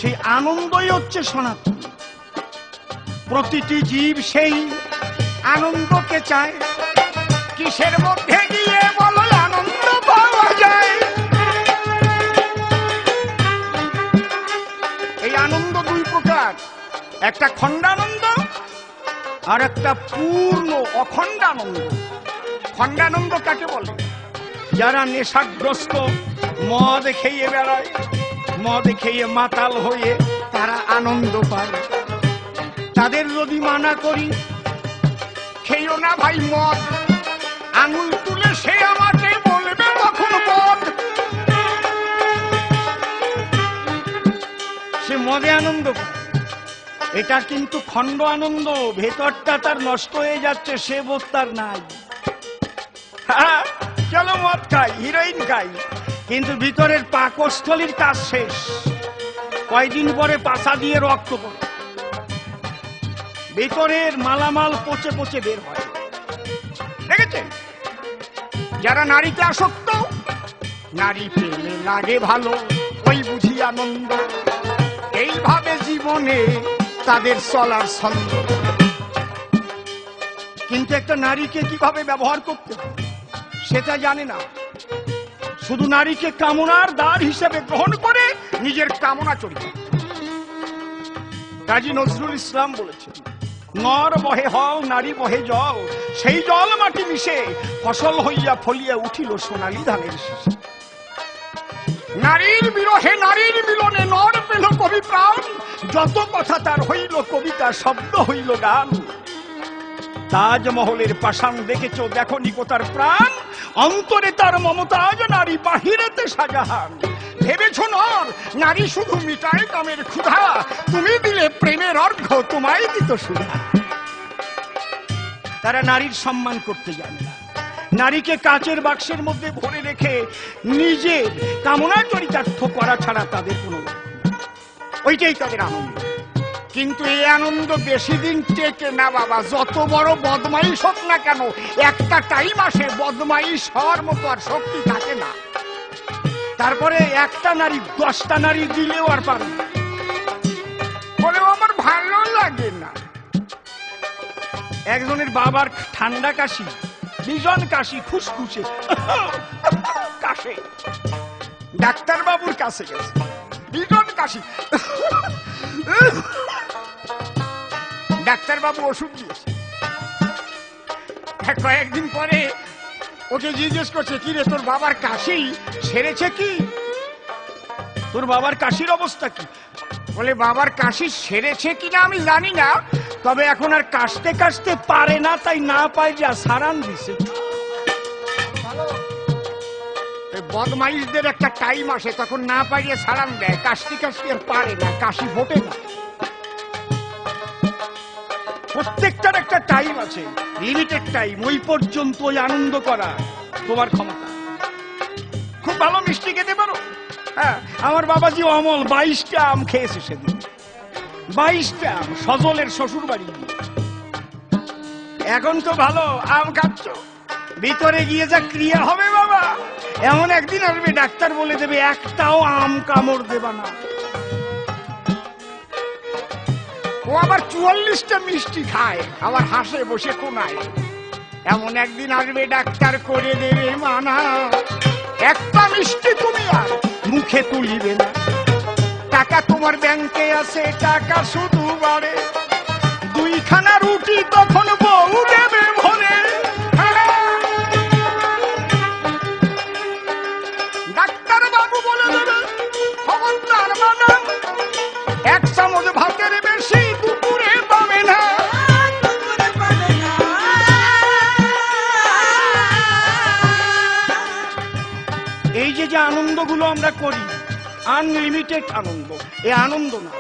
সেই আনন্দই হচ্ছে সনাতন। প্রতিটি জীব সেই আনন্দকে চায়। কিসের মধ্যে গিয়ে বলো আনন্দ পাওয়া যায়? এই আনন্দ দুই প্রকার, একটা খণ্ডানন্দ আর একটা পূর্ণ অখণ্ডানন্দ। খণ্ডানন্দ কাকে বলে? যারা নেশাগ্রস্ত, মদ খেয়ে বেড়ায়, মদ খেয়ে মাতাল হয়ে তারা আনন্দ পায়। তাদের যদি মানা করি খেয়েও না ভাই মদ, আঙুল তুলে সে আমাকে বলবে তখন মদ। সে মদে আনন্দ পায়। এটা কিন্তু খণ্ড আনন্দ, ভেতরটা তার নষ্ট হয়ে যাচ্ছে, সে বোধ তার নাই। হ্যাঁ, চলো মদ খাই, হিরোইন খাই, কিন্তু ভিতরের পাকস্থলীর কাজ শেষ। কয়দিন পরে পাশা দিয়ে রক্ত পড়ে, ভিতরের মালামাল পচে পচে বের হয়। দেখেছেন? যারা নারীতে আসক্ত, নারী পেলে লাগে ভালো, ওই বুঝি আনন্দ। এইভাবে জীবনে তাদের চলার ছন্দ। কিন্তু একটা নারীকে কিভাবে ব্যবহার করতে হয় সেটা জানে না। শুধু নারীকে কামনার দ্বার হিসেবে গ্রহণ করে নিজের কামনা চরিত্র। কাজী নজরুল ইসলাম বলেছেন, নর বহে হল, নারী বহে জল, সেই জল মাটি মিশে ফসল হইয়া ফলিয়া উঠিল সোনালী ধানের শীষে। নারীর বিরহে নারীর মিলনে নর পেল কবি প্রাণ, যত কথা তার হইল কবিতা, শব্দ হইল গান। তাজমহলের পাষাণ দেখেছ, দেখো নিকতার প্রাণ, অন্তরে তার মমতাজ, নারী বাহিরেতে শাহজাহান। ভেবেছ নর নারী শুধু মিটায় কামের ক্ষুধা, তুমি দিলে প্রেমের অর্ঘ্য, তোমায় দিত সুধা। তারা নারীর সম্মান করতে জানে না। নারীকে কাচের বাক্সের মধ্যে ভরে রেখে নিজের কামনা চরিতার্থ করা ছাড়া তাদের কোনো, ওইটাই তাদের আনন্দ। কিন্তু এই আনন্দ বেশি দিন টেকে না বাবা। যত বড় বদমাইশ হোক না কেন, একটা টাইম আসে বদমাইশ হওয়ার মতো আর শক্তি থাকে না। তারপরে একটা নারী 10টা নারী দিলেও আর পারে না, বলেও আমার ভালো লাগে না। একজনের বাবার ঠান্ডা কাশি, ভীষণ কাশি, খুশখুশে কাশে, ডাক্তার বাবুর কাছে গেছে, ভীষণ কাশি। ডাক্তার বাবু ওষুধ দিয়েছে। কয়েকদিন পরে ওকে জিজ্ঞেস করছে, কি রে তোর বাবার কাশি সেরেছে কি? তোর বাবার কাশির অবস্থা কি? বলে, বাবার কাশি সেরেছে কিনা আমি জানি না, তবে এখন আর কাশতে কাশতে পারে না, তাই না পায় যা সারান দিছে। বদমাইশদের একটা টাইম আসে, তখন না পারিয়ে সারান দেয়, কাশতে কাশতে আর পারে না, কাশি ফোটে না। প্রত্যেকটার একটা টাইম আছে, লিমিটেড টাইম, ওই পর্যন্ত ওই আনন্দ করা তোমার ক্ষমতা। খুব ভালো মিষ্টি খেতে পারো? হ্যাঁ, আমার বাবাজি অমল 22টা আম খেয়েছে সেদিন, 22টা আম, সজলের শ্বশুর বাড়ি। এখন তো ভালো আম খাচ্ছ, ভিতরে গিয়ে যা ক্রিয়া হবে বাবা, এমন একদিন আসবে ডাক্তার বলে দেবে একটাও আম কামড় দেবা না। ও আবার 44টা মিষ্টি খায়, আবার হাসে বসে কোনায়। এমন একদিন আসবে ডাক্তার করে দেবে মানা, একটা মিষ্টি তুমি আর মুখে তুলিবে না। টাকা তোমার ব্যাংকে আছে, টাকা শুধু বাড়ে, 2খানা রুটি তখন বউ দেবে ভরে। ডাক্তার বাবু বলে দেবে, খবরদার মানা, 1 চামচ ভাতের বেশি দুপুরে পাবে না। এই যে যে আনন্দগুলো আমরা করি, আনলিমিটেড আনন্দ, এ আনন্দ না।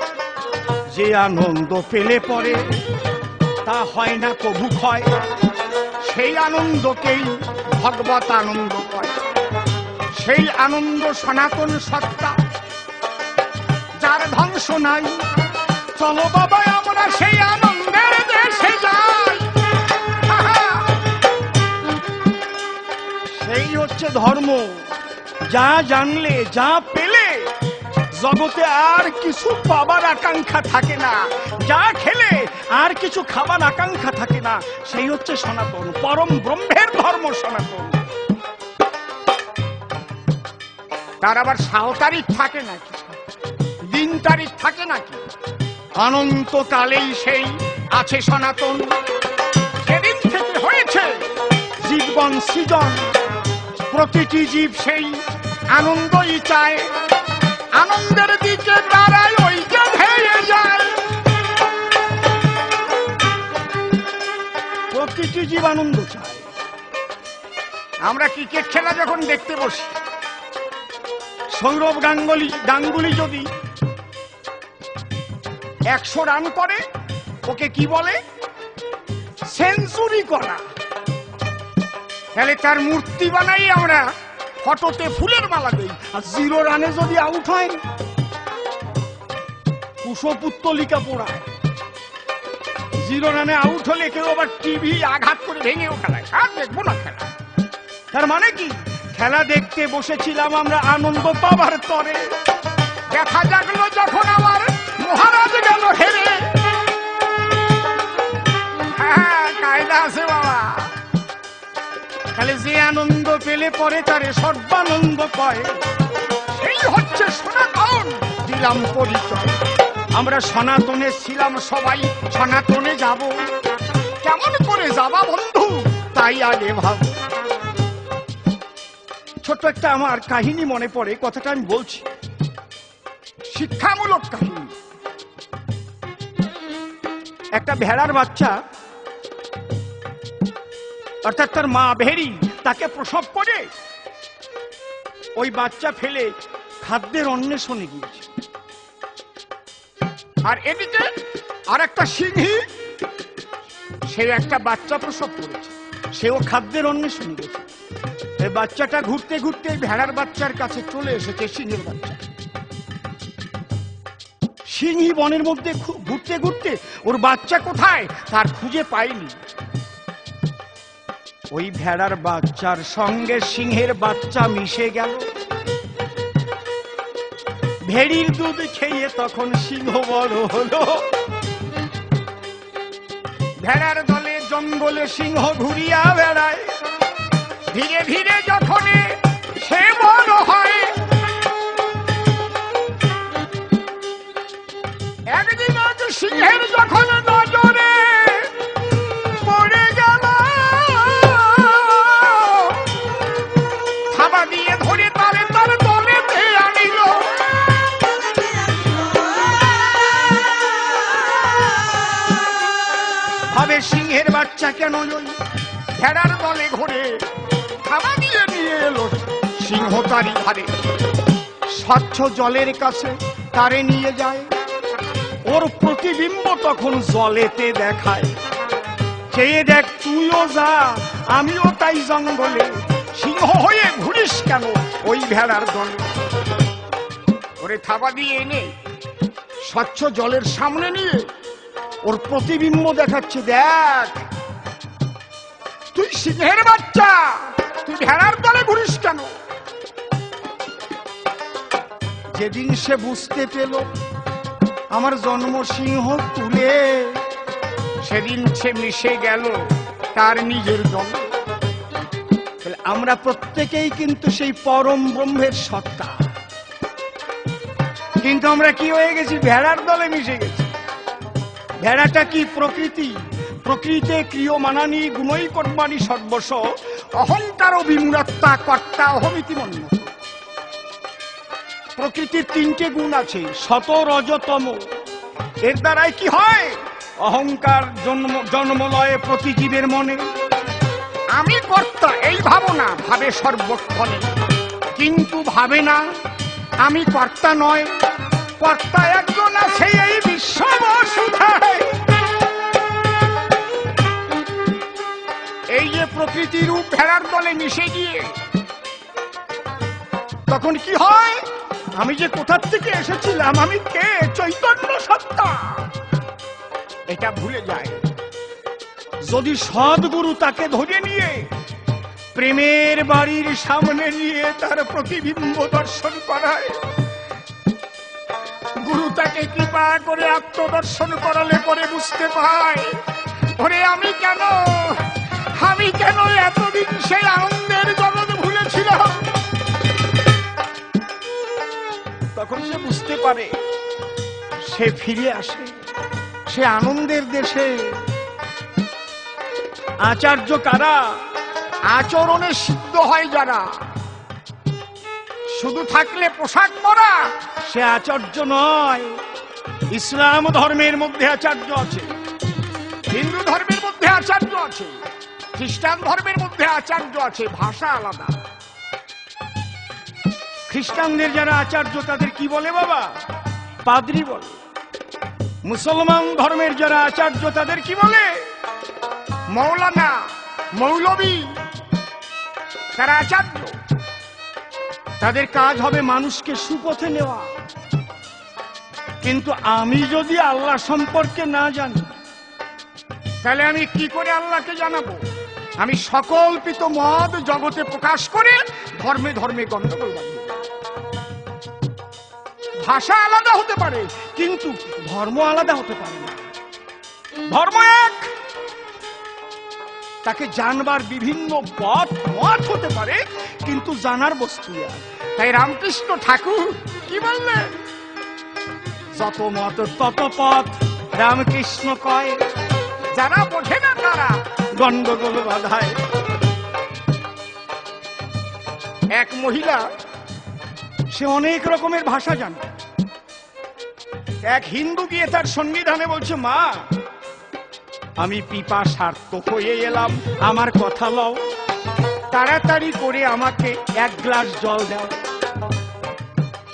যে আনন্দ পেলে পরে তা হয় না কভু ক্ষয়, সেই আনন্দকেই ভগবত আনন্দ কয়। সেই আনন্দ সনাতন সত্তা, যার ধ্বংস নাই। চলো বাবা আমরা সেই আনন্দের দেশে যাই। সেই হচ্ছে ধর্ম। যা জানলে, যা পেলে, জগতে আর কিছু পাবার আকাঙ্ক্ষা থাকে না, যা খেলে আর কিছু খাবার আকাঙ্ক্ষা থাকে না, সেই হচ্ছে সনাতন, পরম ব্রহ্মের ধর্ম সনাতন। তার আবার সাও তারিখ থাকে নাকি, দিন তারিখ থাকে নাকি? অনন্তকালেই সেই আছে সনাতন। সেদিন থেকে হয়েছে জীবন সৃজন, প্রতিটি জীব সেই আনন্দই চায়, আনন্দের দিকে দাঁড়ায় ওই যে ধেয়ে যায়। প্রতিটি জীব আনন্দ চায়। আমরা ক্রিকেট খেলা যখন দেখতে বসি, সৌরভ গাঙ্গুলি যদি 100 রান করে, ওকে কি বলে? সেঞ্চুরি করা। তাহলে তার মূর্তি বানাই আমরা ফটোতে ফুলের মালা দেই। আর 0 রানে যদি আউট হয়, কুশপুত্তলিকা পোড়ায়। 0 রানে আউট হলে কেউ আবার টিভি আঘাত করে ভেঙেও খেলায়, আর দেখবো না খেলা। তার মানে কি? খেলা দেখতে বসেছিলাম আমরা আনন্দ পাবার তরে, দেখা জাগলো যখন আমার মহারাজ গেল হেরে। হ্যাঁ, কায়দা আছে বাবা। তাহলে যে আনন্দ পেলে পরে তারে সর্বানন্দ কয়, সেই হচ্ছে সনাতন। দিলাম পরিচয়, আমরা সনাতনে ছিলাম সবাই, সনাতনে যাব। কেমন করে যাবা বন্ধু, তাই আগে ভাব। ছোট্ট একটা আমার কাহিনী মনে পড়ে, কথাটা আমি বলছি, শিক্ষামূলক কাহিনী। একটা ভেড়ার বাচ্চা, অর্থাৎ তার মা ভেড়ি তাকে প্রসব করে ওই বাচ্চা ফেলে খাদ্যের অন্বেষণে গিয়েছে। আর এদিকে আর একটা সিংহী, সে একটা বাচ্চা প্রসব করেছে, সেও খাদ্যের অন্বেষণে গেছে। এই বাচ্চাটা ঘুরতে ঘুরতে ভেড়ার বাচ্চার কাছে চলে এসেছে, সিংহের বাচ্চা। সিংহী বনের মধ্যে ঘুরতে ঘুরতে ওর বাচ্চা কোথায় তার খুঁজে পায়নি। ওই ভেড়ার বাচ্চার সঙ্গে সিংহের বাচ্চা মিশে গেল। ভেড়ির দুধ খেয়ে তখন সিংহ বড় হলো। ভেড়ার দলে জঙ্গলে সিংহ ঘুরিয়া বেড়ায়, ধীরে ধীরে যখন সে বড় হয়, একদিন সিংহের যখন নজরে পড়ে গেল, থাবা দিয়ে ধরে তারে তার দলেতে আনিল। ভাবে সিংহের বাচ্চা কেন ওই ভেড়ার দলে ঘুরে, থাবা দিয়ে নিয়ে এলো সিংহ তারি ধারে। স্বচ্ছ জলের কাছে তারে নিয়ে যায়, ওর প্রতিবিম্ব তখন জলেতে দেখায়। চেয়ে দেখ তুইও যা, আমিও তাই জঙ্গলে, সিংহ হয়ে ঘুরিস কেন ওই ভেড়ার দলে। ওরে থাবা দিয়ে এনে স্বচ্ছ জলের সামনে নিয়ে ওর প্রতিবিম্ব দেখাচ্ছে, দেখ তুই সিংহের বাচ্চা, তুই ভেড়ার দলে ঘুরিস কেন। যেদিন সে বুঝতে পেল আমার জন্ম সিংহ তুলে, সেদিন সে মিশে গেল তার নিজের দল। আমরা প্রত্যেকেই কিন্তু সেই পরম ব্রহ্মের সত্তা, কিন্তু আমরা কি হয়ে গেছি? ভেড়ার দলে মিশে গেছি। ভেড়াটা কি? প্রকৃতি। প্রকৃতিতে ক্রিয়মানানি গুণই কর্মাণি সর্বস্ব, অহংকার বিমূঢ়তা কর্তা অহমিতি মন্য। প্রকৃতির 3টে গুণ আছে, সত রজ তম। এর দ্বারাই কি হয়? অহংকার জন্মলয়ে প্রতি জীবের মনে। আমি কর্তা এই ভাবনা ভাবে সর্বক্ষণে, কিন্তু ভাবে না আমি কর্তা নয়, কর্তা একজন আছে এই বিশ্ব বসুধায়। এই যে প্রকৃতি রূপ ভেড়ার দলে মিশে গিয়ে তখন কি হয়? আমি যে কোথা থেকে এসেছিলাম, আমি কে? চৈতন্য সত্তা, এটা ভুলে যায়। যদি সদ্গুরু তাকে ধরে নিয়ে প্রেমের বাড়ির সামনে নিয়ে তার প্রতিবিম্ব দর্শন করায়, তাকে কৃপা করে আত্মদর্শন করালে পরে বুঝতে পায়, ওরে আমি কেন এতদিন সেই আনন্দের জগৎ ভুলেছিলাম। তখন সে বুঝতে পারে, সে ফিরে আসে সে আনন্দের দেশে। আচার্য কারা? আচরণে সিদ্ধ হয় যারা। শুধু থাকলে পোশাক পরা সে আচার্য নয়। ইসলাম ধর্মের মধ্যে আচার্য আছে, হিন্দু ধর্মের মধ্যে আচার্য আছে, খ্রিস্টান ধর্মের মধ্যে আচার্য আছে, ভাষা আলাদা। খ্রিস্টানদের যারা আচার্য তাদের কি বলে বাবা? পাদ্রী বলে। মুসলমান ধর্মের যারা আচার্য তাদের কি বলে? মৌলানা, মৌলবী। তারা আচার্য। তাদের কাজ হবে মানুষকে সুপথে নেওয়া। কিন্তু আমি যদি আল্লাহ সম্পর্কে না জানি, তাহলে আমি কি করে আল্লাহকে জানাবো? আমি সকল্পিত মত জগতে প্রকাশ করে ধর্মে ধর্মে গন্ডগোল বাঁধব। ভাষা আলাদা হতে পারে কিন্তু ধর্ম আলাদা হতে পারে না। ধর্ম এক, তাকে জানবার বিভিন্ন পথ মত হতে পারে কিন্তু জানার বস্তু এক। তাই রামকৃষ্ণ ঠাকুর কি বললেন? যত মত তত পথ রামকৃষ্ণ কয়, যারা বোঝে না তারা গন্ডগোল বাধায়। এক মহিলা, সে অনেক রকমের ভাষা জানে। এক হিন্দু গিয়ে তার সন্নিধানে বলছে, মা আমি পিপাসার্ত হয়ে এলাম, আমার কথা লও, তাড়াতাড়ি করে আমাকে এক গ্লাস জল দাও।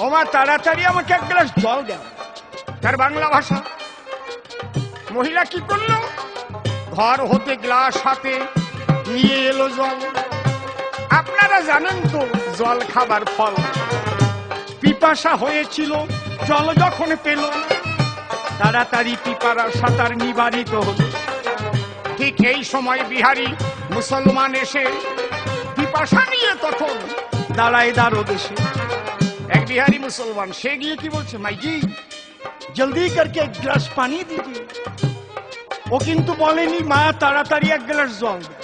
ও মা তাড়াতাড়ি আমাকে এক গ্লাস জল দাও। তার বাংলা ভাষা। মহিলা কি করলো? ঘর হতে গ্লাস হাতে নিয়ে এলো জল। আপনারা জানেন তো জল খাবার ফল। পিপাসা হয়েছিল, জল যখন পেল তাড়াতাড়ি পিপাসা তার নিবারিত হলো। ঠিক এই সময় বিহারি মুসলমান এসে পিপাসা নিয়ে তখন দাঁড়ায় দ্বারদেশে। এক বিহারি মুসলমান, সে গিয়ে কি বলছে, মাইজি জলদি করকে এক গ্লাস পানি দিজিয়ে। ও কিন্তু বলেনি মা তাড়াতাড়ি এক গ্লাস জল দে।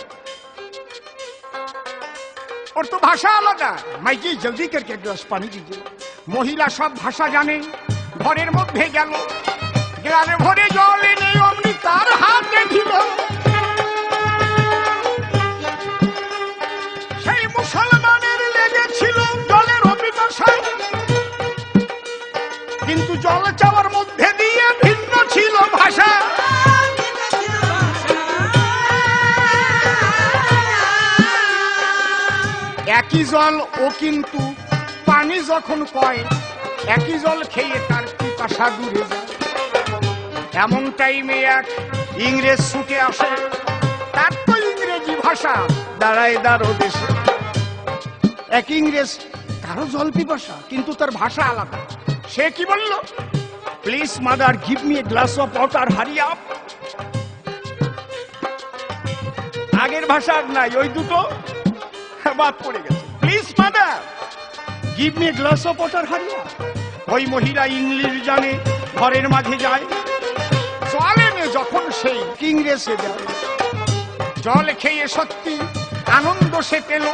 ওর তো ভাষা আলাদা। মাইজি জলদি করকে এক গ্লাস পানি দিজিয়ে। মহিলা সব ভাষা জানে। ঘরের মধ্যে গেল, গ্লাসে ভরে জল এনে অমনি তার হাতে দিল। সেই মুসলমানের লেগেছিল জলের অপিপাসায়, কিন্তু জল চাওয়ার মধ্যে দিয়ে ভিন্ন ছিল ভাষা। একই জল, ও কিন্তু পানি যখন কয়, একই জল খেয়ে তার পিপাসা দূরে যায়। এমন টাইমে এক ইংরেজ ছুটে আসে, তার তো ইংরেজি ভাষা, দাঁড়ায় দ্বারদেশে। এক ইংরেজ, তারও জল পিপাসা কিন্তু তার ভাষা আলাদা। সে কি বলল? Please mother give me a glass of water, hurry up. আগের ভাষা নাই, ওই দুটো বাদ পড়ে গেছে। Please mother give me a glass of water, hurry up. ওই মহিলা ইংলিশ জানে, ঘরের মাঝে যায়, জল এনে যখন সেই ইংরেজে দেয়, জল খেয়ে সত্যি আনন্দ সে পেল।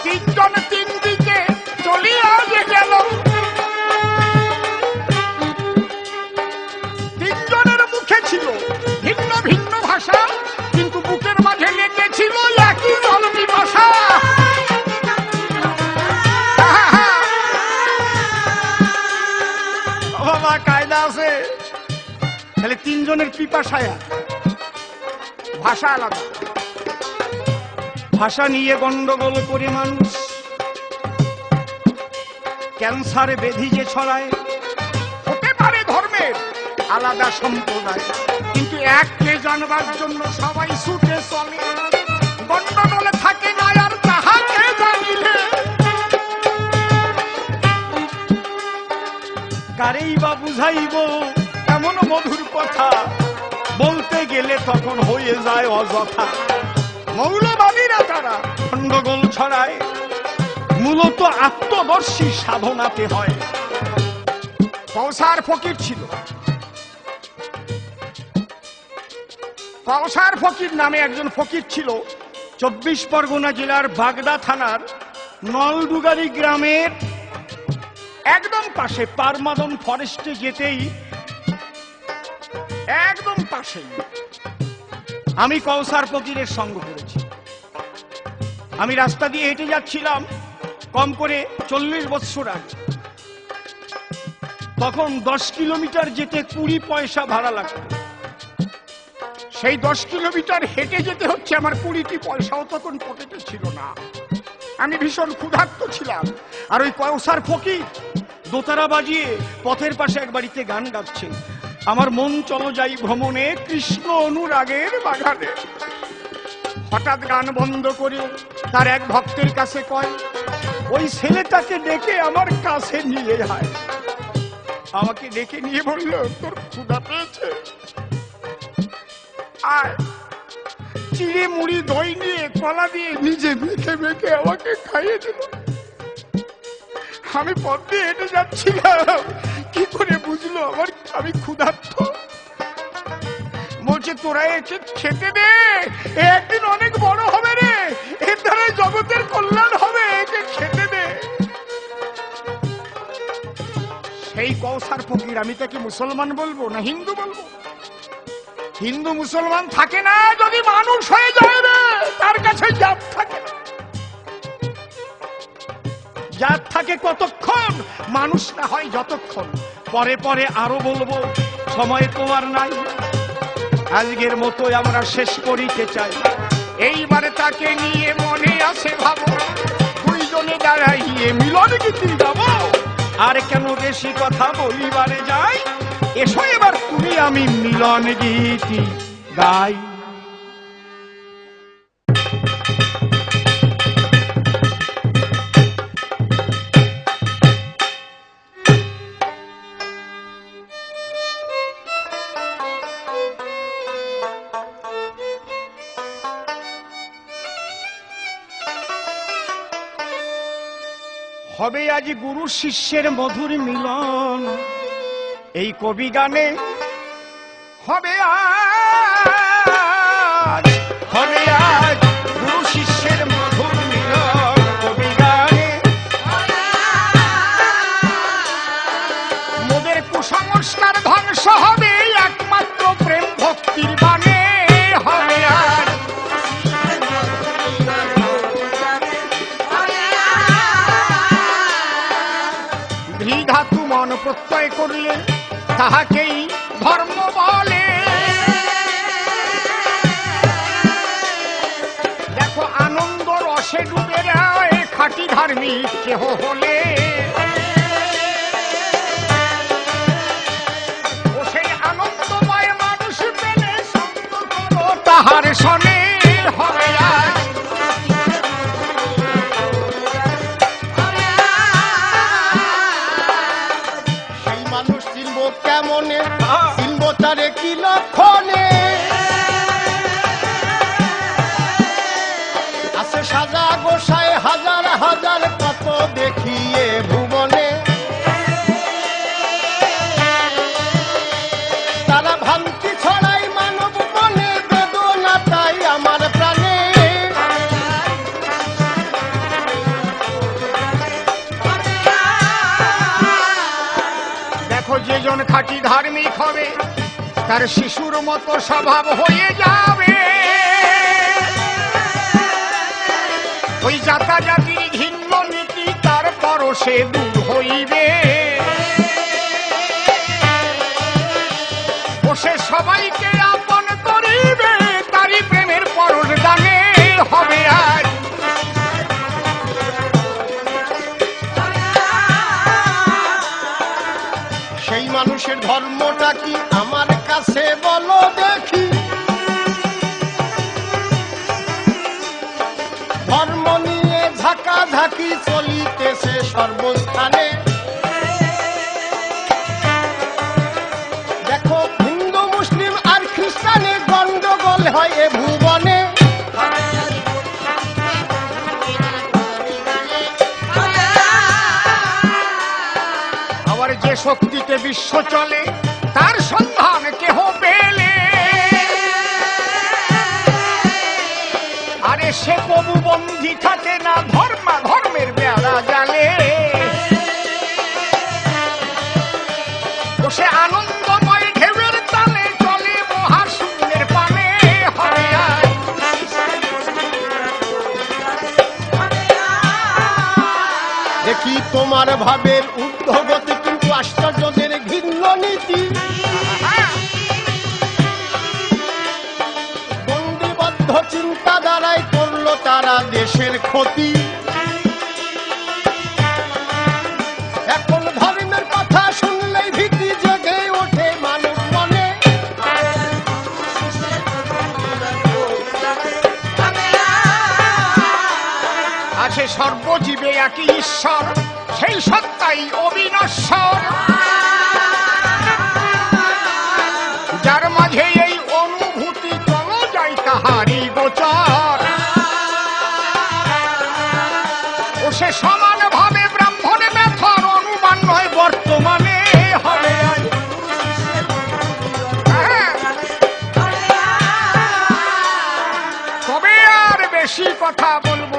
তিনজন তিন দিকে চলিয়া গেল। তিনজনের মুখে ছিল ভিন্ন ভিন্ন ভাষা, কিন্তু বুকের মাঝে লেগেছিল একই জল পিপাসা। বাবা কায়দা আছে। তাহলে তিনজনের পিপাসায়, ভাষা আলাদা। ভাষা নিয়ে গন্ডগোল করে মানুষ ক্যান্সারে ব্যাধি যে ছড়ায়। হতে পারে ধর্মের আলাদা সম্প্রদায়, কিন্তু এককে জানবার জন্য সবাই ছুটে চলে। গন্ডগোলে থাকে না আর তাহাকে জানিলে। কারেই বা বুঝাইব এমন মধুর কথা, বলতে গেলে তখন হয়ে যায় অযথা। মৌলবাদীরা তারা গন্ডগোল ছড়ায়, মূলত আত্মদর্শী সাধনাতে হয়। কৌসার ফকির ছিল। কৌসার ফকির নামে একজন ফকির ছিল 24 পরগনা জেলার বাগদা থানার নলডুগারি গ্রামের একদম পাশে, পারমাদন ফরেস্টে যেতেই একদম পাশেই আমি কৌসার ফকিরের সঙ্গ করেছি। আমি রাস্তা দিয়ে হেঁটে যাচ্ছিলাম কম করে 40 বছর আগে। তখন 10 কিলোমিটার যেতে 20 পয়সা ভাড়া লাগতো। সেই 10 কিলোমিটার হেঁটে যেতে হচ্ছে, আমার 20টি পয়সাও তখন পকেটে ছিল না। আমি ভীষণ ক্ষুধার্ত ছিলাম। আর ওই কৌসার ফকির দোতারা বাজিয়ে পথের পাশে এক বাড়িতে গান গাচ্ছে, আমার মন চলো যাই ভ্রমণে কৃষ্ণ অনুরাগের বাগানে। হঠাৎ গান বন্ধ করে তার এক ভক্তের কাছে কয়, ওই ছেলেটাকে ডেকে আমার কাছে নিয়ে যায়। আমাকে ডেকে নিয়ে বলল, তোর ক্ষুধা পেয়েছে, আয়। চিড়ে মুড়ি দই নিয়ে কলা দিয়ে নিজে মেখে মেখে আমাকে খাইয়ে দিল। আমি পথ দিয়ে হেঁটে যাচ্ছিলাম, কি করে বুঝলো আমি ক্ষুধার্ত? বলছে, তোরা একে খেতে দে, একদিন অনেক বড় হবে রে, এর দ্বারা জগতের কল্যাণ হবে, একে খেতে দে। সেই কৌসার ফকির, আমি তাকে মুসলমান বলবো না হিন্দু বলবো? হিন্দু মুসলমান থাকে না, যদি মানুষ হয়ে যায় রে, তার কাছে জাত থাকে না। জাত থাকে কতক্ষণ, মানুষ না হয় যতক্ষণ। পরে পরে আরো বলবো, সময় তোমার নাই। আজকের মতো আমরা শেষ করিতে চাই। এইবারে তাকে নিয়ে মনে আছে ভাবো, দুইজনে দাঁড়াইয়ে মিলন গীতি গাবো। আর কেন বেশি কথা বলিবারে যাই, এসো এবার তুমি আমি মিলন গীতি গাই। হবে আজ গুরু শিষ্যের মধুর মিলন, এই কবি গানে হবে আজ, হবে আজ গুরু শিষ্যের মধুর মিলন, কবি গানে। মোদের কুসংস্কার ধ্বংস হবে একমাত্র প্রেম ভক্তির বাণে, হবে আজ। ধাতু মন প্রত্যয় করলে তাহাকেই ধর্ম বলে। দেখো আনন্দ রসে ডুবে যায় খাঁটি ধার্মিক কেহ হলে। ও সেই আনন্দময় মানুষ পেলে সঙ্গ করো তাহার শনে, হবে আজ। কেমনে চিনব তারে কি লক্ষণে, আছে সাজা গোসায় হাজার হাজার কত দেখিয়ে ভুবনে। তারা ভ্রান্তি ছড়াই মানব মনে, বেদনা তাই আমার প্রাণে। যেজন খাঁটি ধার্মিক হবে তার শিশুর মতো স্বভাব হয়ে যাবে। ওই জাতাজাতির ঘৃণ্য নীতি তার পরশে দূর হইবে। বসে সবাইকে আপন করিবে, তারই প্রেমের পরশ দানে, হবে আজ। সেই মানুষের ধর্মটা কি আমার কাছে বলো দেখি, ধর্ম নিয়ে ঝাঁকাঝাঁকি চলিতেছে সর্বস্থানে। দেখো হিন্দু মুসলিম আর খ্রিস্টানের গন্ডগোল হয় এ ভুবনে। আবার যে শক্তি জগতে বিশ্ব চলে, তার সন্ধান কেহ পেলে আরে সে কবু বন্দী থাকে না ধর্মের বেড়া জালে। ও সে আনন্দময় ঢেউয়ের তালে চলে মহাশূন্যের পানে। হবে আয় দেখি তোমার ভাবের ঊর্ধ্বগতি, কিন্তু আশ্চর্যদের ভিন্ন নীতি। বন্দিবদ্ধ চিন্তা দ্বারাই করলো তারা দেশের ক্ষতি। এখন ধর্মের কথা শুনলেই ভীতি জেগে ওঠে মানুষ মনে। আছে সর্বজীবে একই ঈশ্বর, সেই সত্তাই অবিনশ্বর, যার মাঝে এই অনুভূতি চলো যায় তাহারই গোচর। ও সে সমান ভাবে ব্রাহ্মণ মেথর, অনুমান নয় বর্তমানে। হবে আয় তবে আর বেশি কথা বলবো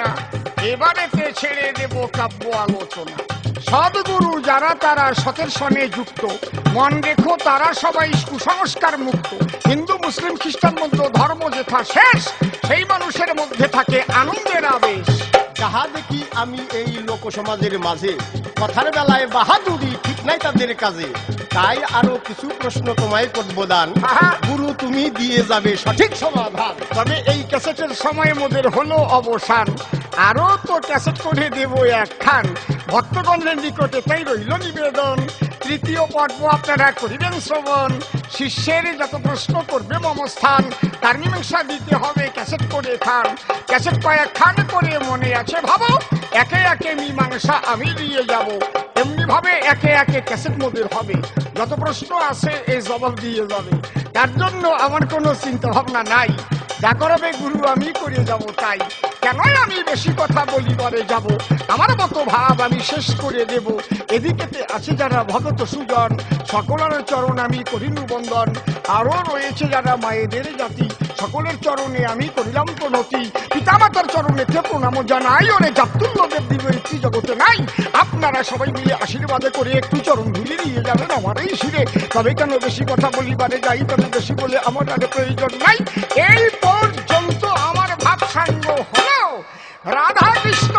না, এবারেতে ছেড়ে দেব কাব্য আলোচনা। সদ্গুরু যারা তারা সতের সনে যুক্ত, মন রেখো তারা সবাই কুসংস্কার মুক্ত। হিন্দু মুসলিম খ্রিস্টান মধ্য ধর্ম যেথা শেষ, সেই মানুষের মধ্যে থাকে আনন্দের আবেশ। যাহা দেখি আমি এই লোক সমাজের মাঝে, কথার বেলায় বাহাদুরি ঠিক নাই তাদের কাজে। তাই আরো কিছু প্রশ্ন তোমায় করবো দান, গুরু তুমি দিয়ে যাবে সঠিক সমাধান। তবে এই ক্যাসেটের সময় মোদের হলো অবসান, আরো তো ক্যাসেট করে দেব একখান। ভক্তগণের নিকটে তাই রইল নিবেদন, তৃতীয় পর্ব আপনারা করিবেন শ্রবণ। শিষ্যের যত প্রশ্ন করবে মমস্থান, তার মীমাংসা দিতে হবে ক্যাসেট করে খান। ক্যাসেট কয়েকখান করে মনে আছে ভাবো, একে একে মীমাংসা আমি দিয়ে যাব। এমনি ভাবে একে একে ক্যাসেট মোদের হবে, যত প্রশ্ন আছে এই জবাব দিয়ে যাবে। তার জন্য আমার কোনো চিন্তা ভাবনা নাই, যা করাবে গুরু আমি করে যাব তাই। কেনই আমি বেশি কথা বলিবারে যাব, আমার মতো ভাব আমি শেষ করে দেব। এদিকেতে আছে যারা ভগত সুজন, সকলের চরণ আমি করিনু বন্দন। আরো রয়েছে যারা মায়েদের জাতি, সকলের চরণে আমি করিলাম প্রণতি। পিতামাতার চরণেতে প্রণাম জানাই, ওরে জাতুল্য দেব দিবের জগতে নাই। আপনারা সবাই মিলে আশীর্বাদে করে একটু চরণ ধুলি নিয়ে যাবেন আমার এই শিরে। তবে কেন বেশি কথা বলিবারে যাই, তবে বেশি বলে আমার আর প্রয়োজন নাই। এই পর্যন্ত আমার ভাব সাঙ্গ হলো রাধা কৃষ্ণ।